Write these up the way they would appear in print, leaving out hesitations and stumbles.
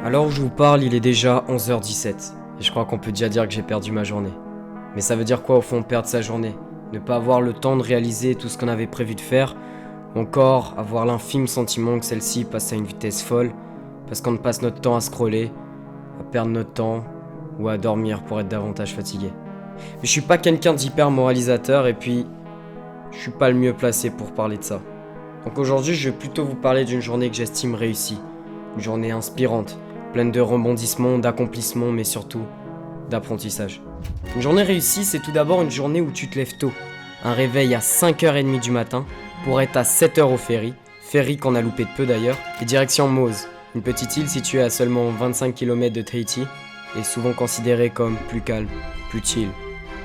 À l'heure où je vous parle, il est déjà 11h17. Et je crois qu'on peut déjà dire que j'ai perdu ma journée. Mais ça veut dire quoi au fond perdre sa journée? Ne pas avoir le temps de réaliser tout ce qu'on avait prévu de faire, ou encore avoir l'infime sentiment que celle-ci passe à une vitesse folle, parce qu'on passe notre temps à scroller, à perdre notre temps, ou à dormir pour être davantage fatigué. Mais je suis pas quelqu'un d'hyper moralisateur et puis je suis pas le mieux placé pour parler de ça. Donc aujourd'hui, je vais plutôt vous parler d'une journée que j'estime réussie. Une journée inspirante, pleine de rebondissements, d'accomplissements, mais surtout d'apprentissage. Une journée réussie, c'est tout d'abord une journée où tu te lèves tôt. Un réveil à 5h30 du matin pour être à 7h au ferry qu'on a loupé de peu d'ailleurs, et direction Mose, une petite île située à seulement 25 km de Tahiti, et souvent considérée comme plus calme, plus chill,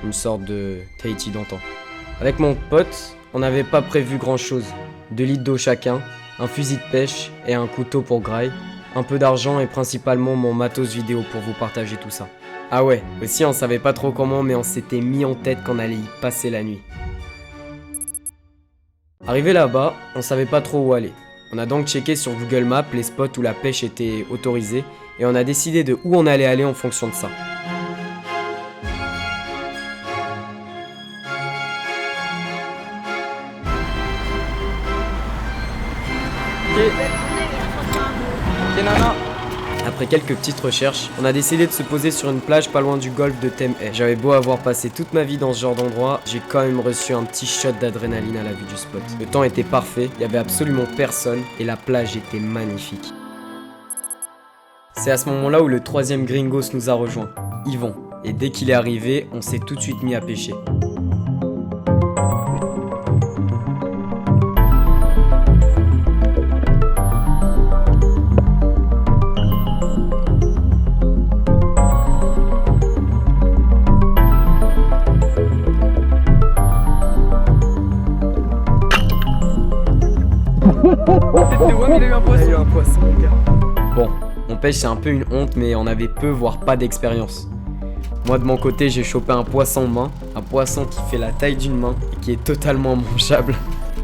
une sorte de Tahiti d'antan. Avec mon pote, on n'avait pas prévu grand chose. 2 litres d'eau chacun, un fusil de pêche et un couteau pour graille, un peu d'argent et principalement mon matos vidéo pour vous partager tout ça. Ah ouais, aussi on savait pas trop comment mais on s'était mis en tête qu'on allait y passer la nuit. Arrivé là-bas, on savait pas trop où aller. On a donc checké sur Google Maps les spots où la pêche était autorisée et on a décidé de où on allait aller en fonction de ça. Après quelques petites recherches, on a décidé de se poser sur une plage pas loin du golfe de Temhe. J'avais beau avoir passé toute ma vie dans ce genre d'endroit, j'ai quand même reçu un petit shot d'adrénaline à la vue du spot. Le temps était parfait, il y avait absolument personne et la plage était magnifique. C'est à ce moment-là où le troisième gringos nous a rejoint, Yvon. Et dès qu'il est arrivé, on s'est tout de suite mis à pêcher. Il a eu un poisson, mon gars. Bon, on pêche c'est un peu une honte, mais on avait peu voire pas d'expérience. Moi de mon côté, j'ai chopé un poisson main, un poisson qui fait la taille d'une main et qui est totalement mangeable.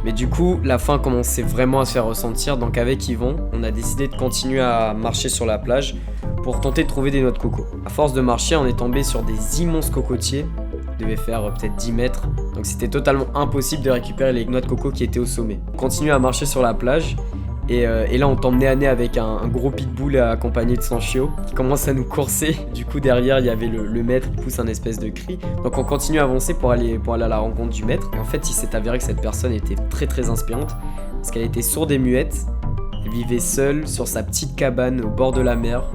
Mais du coup, la faim commençait vraiment à se faire ressentir, donc avec Yvon, on a décidé de continuer à marcher sur la plage pour tenter de trouver des noix de coco. À force de marcher, on est tombé sur des immenses cocotiers, qui devaient faire peut-être 10 mètres, donc c'était totalement impossible de récupérer les noix de coco qui étaient au sommet. On continue à marcher sur la plage, et là on tombe nez à nez avec un gros pitbull accompagné de son chiot qui commence à nous courser. Du coup derrière il y avait le maître qui pousse un espèce de cri. Donc on continue à avancer pour aller à la rencontre du maître. Et en fait il s'est avéré que cette personne était très très inspirante parce qu'elle était sourde et muette. Elle vivait seule sur sa petite cabane au bord de la mer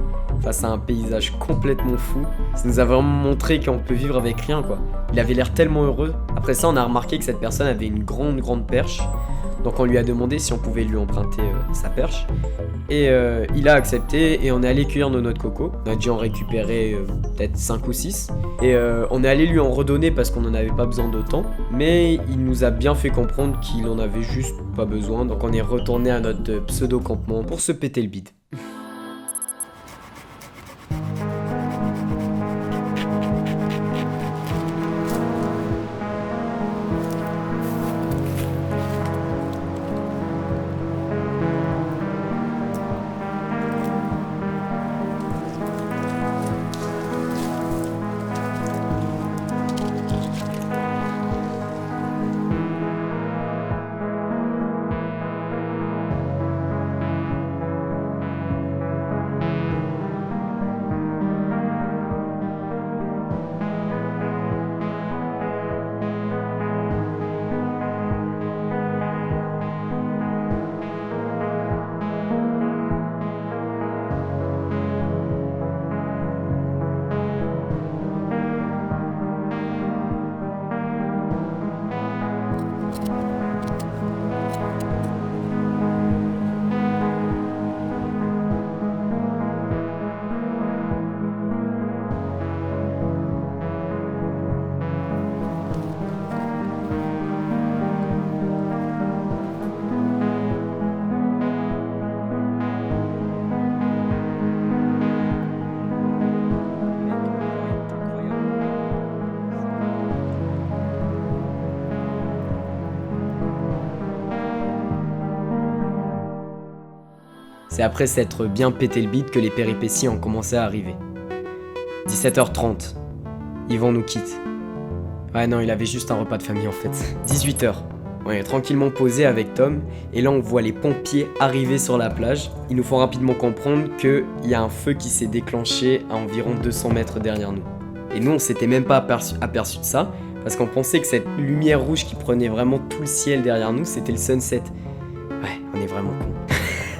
face à un paysage complètement fou. Ça nous a vraiment montré qu'on peut vivre avec rien quoi. Il avait l'air tellement heureux. Après ça on a remarqué que cette personne avait une grande perche. Donc on lui a demandé si on pouvait lui emprunter sa perche. Et il a accepté et on est allé cueillir nos noix de coco. On a dû en récupérer peut-être 5 ou 6. Et on est allé lui en redonner parce qu'on n'en avait pas besoin d'autant. Mais il nous a bien fait comprendre qu'il en avait juste pas besoin. Donc on est retourné à notre pseudo-campement pour se péter le bide. C'est après s'être bien pété le bide que les péripéties ont commencé à arriver. 17h30. Yvan nous quitte. Ouais non, il avait juste un repas de famille en fait. 18h. On est tranquillement posé avec Tom, et là on voit les pompiers arriver sur la plage. Ils nous font rapidement comprendre qu'il y a un feu qui s'est déclenché à environ 200 mètres derrière nous. Et nous on s'était même pas aperçu de ça, parce qu'on pensait que cette lumière rouge qui prenait vraiment tout le ciel derrière nous, c'était le sunset. Ouais, on est vraiment cons.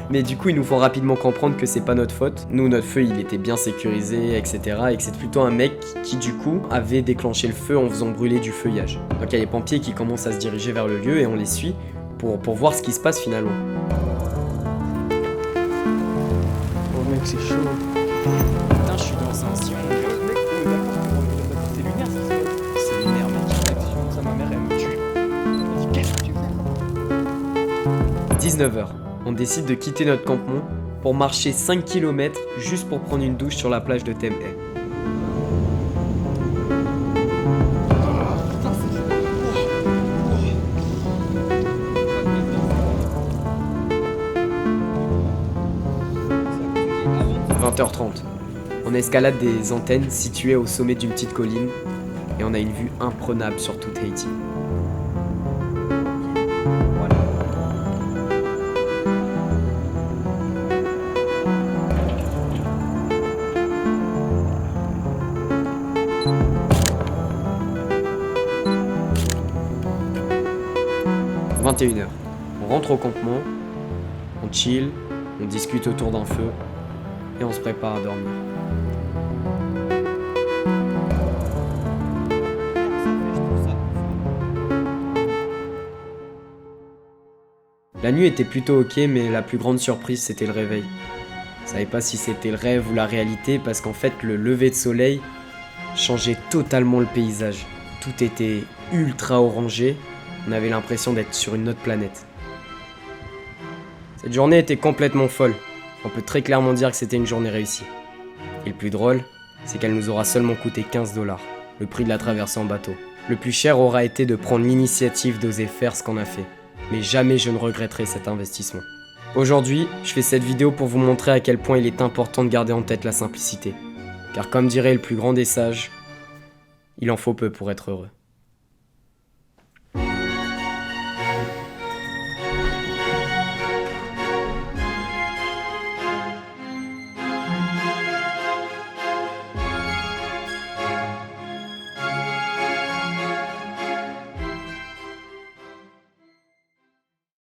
Mais du coup ils nous font rapidement comprendre que c'est pas notre faute. Nous notre feu il était bien sécurisé, etc. Et que c'est plutôt un mec qui du coup avait déclenché le feu en faisant brûler du feuillage. Donc il y a les pompiers qui commencent à se diriger vers le lieu et on les suit pour voir ce qui se passe finalement. Oh mec c'est chaud. Putain je suis dans un sillon. C'est lunaire mec. Ça ma mère elle me tue. Qu'est-ce que tu fais? 19h. On décide de quitter notre campement pour marcher 5 km juste pour prendre une douche sur la plage de Thème Hay. « 20h30. On escalade des antennes situées au sommet d'une petite colline et on a une vue imprenable sur toute Haïti. « 21h. On rentre au campement, on chill, on discute autour d'un feu et on se prépare à dormir. La nuit était plutôt ok, mais la plus grande surprise c'était le réveil. Je savais pas si c'était le rêve ou la réalité parce qu'en fait le lever de soleil changeait totalement le paysage. Tout était ultra orangé, on avait l'impression d'être sur une autre planète. Cette journée était complètement folle. On peut très clairement dire que c'était une journée réussie. Et le plus drôle, c'est qu'elle nous aura seulement coûté 15 $, le prix de la traversée en bateau. Le plus cher aura été de prendre l'initiative d'oser faire ce qu'on a fait. Mais jamais je ne regretterai cet investissement. Aujourd'hui, je fais cette vidéo pour vous montrer à quel point il est important de garder en tête la simplicité. Car comme dirait le plus grand des sages, il en faut peu pour être heureux.